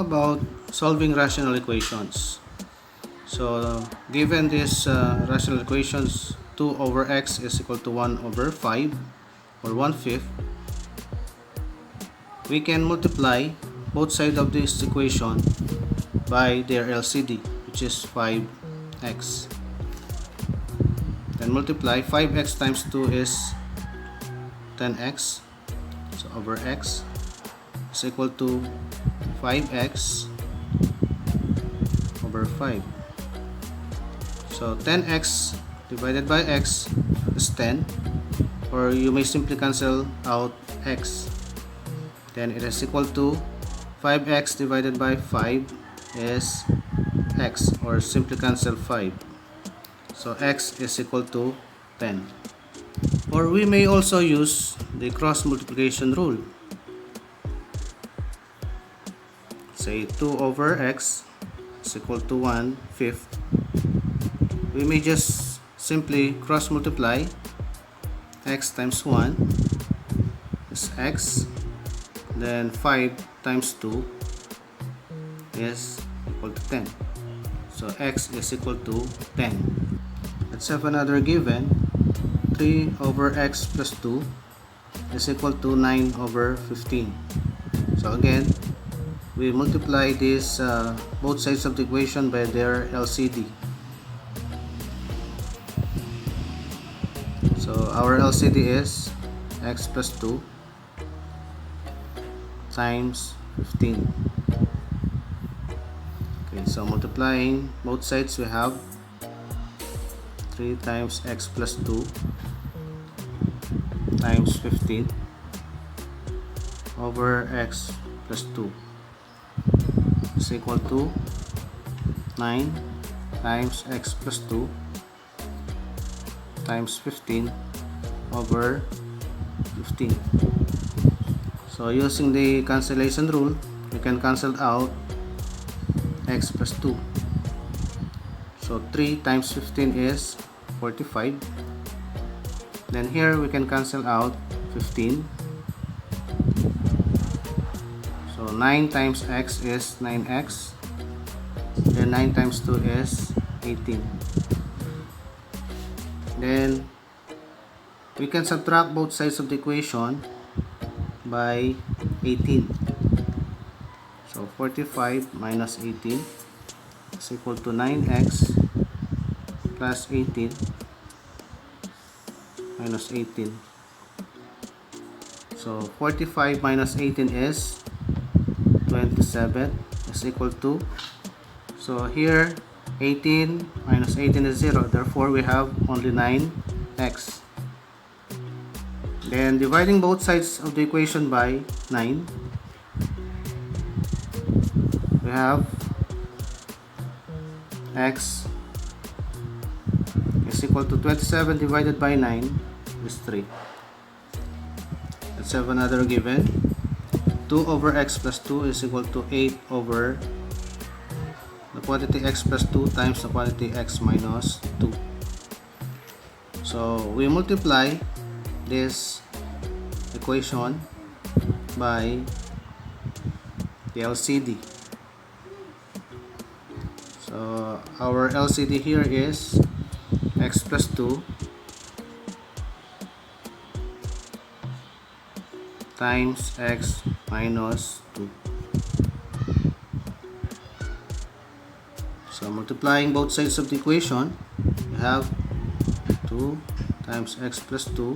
about solving rational equations. So given this rational equations, 2 over x is equal to 1 over 5 or 1/5, we can multiply both sides of this equation by their LCD, which is 5x. Then multiply 5x times 2 is 10x, so over x is equal to 5x over 5. So 10x divided by x is 10, or you may simply cancel out x. Then it is equal to 5x divided by 5 is x, or simply cancel 5. So x is equal to 10. Or we may also use the cross multiplication rule. Say 2 over x is equal to 1/5. We may just simply cross multiply x times 1 is x, then 5 times 2 is equal to 10. So x is equal to 10. Let's have another given. 3 over x plus 2 is equal to 9 over 15. So again, we multiply this both sides of the equation by their LCD. So our LCD is x plus 2 times 15. Okay, so multiplying both sides, we have 3 times x plus 2 times 15 over x plus 2 is equal to 9 times x plus 2 times 15 over 15. So using the cancellation rule, we can cancel out x plus 2. So 3 times 15 is 45. Then here we can cancel out 15. So 9 times x is 9x. Then 9 times 2 is 18. Then we can subtract both sides of the equation by 18. So 45 minus 18 is equal to 9x plus 18 minus 18. So 45 minus 18 is 27 is equal to, so here 18 minus 18 is 0, therefore we have only 9x. Then dividing both sides of the equation by 9, we have x is equal to 27 divided by 9 is 3. Let's have another given. 2 over x plus 2 is equal to 8 over the quantity x plus 2 times the quantity x minus 2. So we multiply this equation by the LCD. So our LCD here is x plus 2 times x minus 2. So multiplying both sides of the equation, we have 2 times x plus 2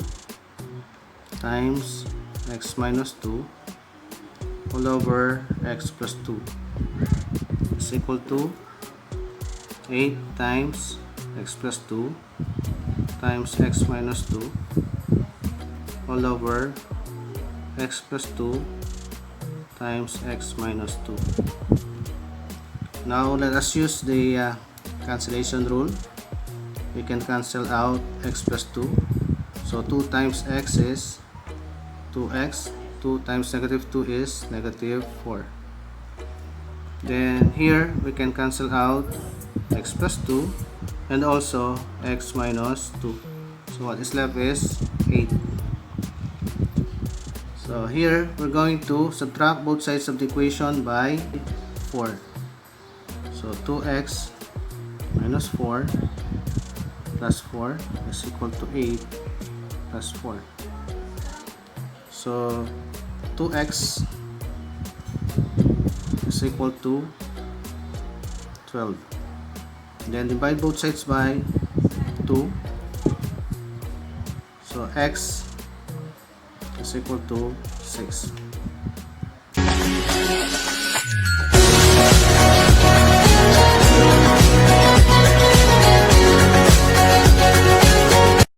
times x minus 2 all over x plus 2 is equal to 8 times x plus 2 times x minus 2 all over x plus 2 times x minus 2. Now let us use the cancellation rule. We can cancel out x plus 2. So 2 times x is 2x. 2 times negative 2 is negative 4. Then here we can cancel out x plus 2 and also x minus 2. So what is left is 8. So here we're going to subtract both sides of the equation by 4. So 2x minus 4 plus 4 is equal to 8 plus 4. So 2x is equal to 12. Then divide both sides by 2. So x is equal to 6.